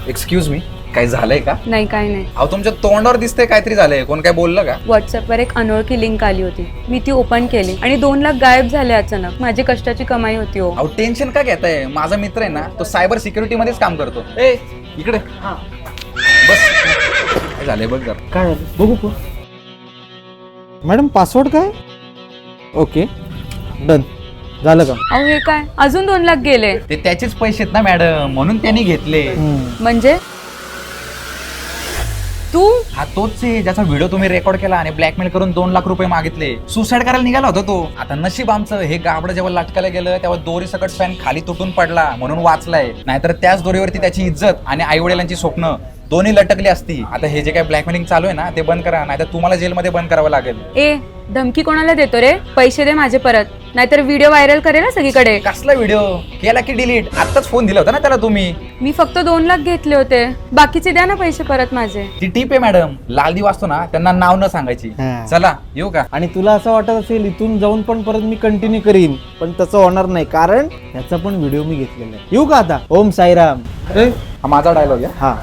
Excuse me, काय झालंय का? नाही काय नाही. अहो तुमच्या तोंडावर दिसतंय काहीतरी झालंय. कोण काय बोललं का? व्हॉट्सअपवर एक अनोळखी लिंक आली होती, मी ती ओपन केली आणि 2 लाख गायब झाले अचानक. माझी कष्टाची कमाई होती हो. अहो टेन्शन का घेताय? माझा मित्र आहे ना, तो सायबर सिक्युरिटी मध्येच काम करतो. ए इकडे बस. काय झालंय बघ जरा. काय झालं बघू का मॅडम? पासवर्ड काय? ओके डन झालं का? अहो हे काय, अजून 2 लाख गेले. ते त्याचेच पैसे आहेत ना मॅडम, म्हणून त्यांनी घेतले. म्हणजे तू? हा तोच आहे ज्याचा व्हिडिओ तुम्ही रेकॉर्ड केला आणि ब्लॅकमेल करून 2 लाख रुपये मागितले. सुसाईड करायला निघाला होता तो. आता नशीब आमचं, हे गाबडं जेव्हा लटकायला गेलं तेव्हा दोरी सकट फॅन खाली तुटून पडला म्हणून वाचलाय. नाहीतर त्याच दोरीवरती त्याची इज्जत आणि आई वडिलांची स्वप्न दोन्ही लटकली असती. आता हे जे काय ब्लॅकमेलिंग चालू आहे ना, ते बंद करा, नाहीतर तुम्हाला जेलमध्ये बंद करावं लागेल. ए धमकी कोणाला देतो रे? पैसे दे माझे परत, नाहीतर व्हिडिओ व्हायरल करेल ना सगळीकडे. कसला व्हिडिओ केला की डिलीट? आत्ताच फोन दिला होता ना त्याला तुम्ही. मी फक्त 2 लाख घेतले होते, बाकीचे द्या ना पैसे परत माझे. ती टीप आहे मॅडम, लाल दिवा असतो ना त्यांना नाव न सांगायची. हा. चला येऊ का? आणि तुला असं वाटत असेल इथून जाऊन पण परत मी कंटिन्यू करीन, पण तसं होणार नाही, कारण त्याचा पण व्हिडिओ मी घेतलेला आहे. येऊ का आता? ओम साईराम. हा माझा डायलॉग आहे. हा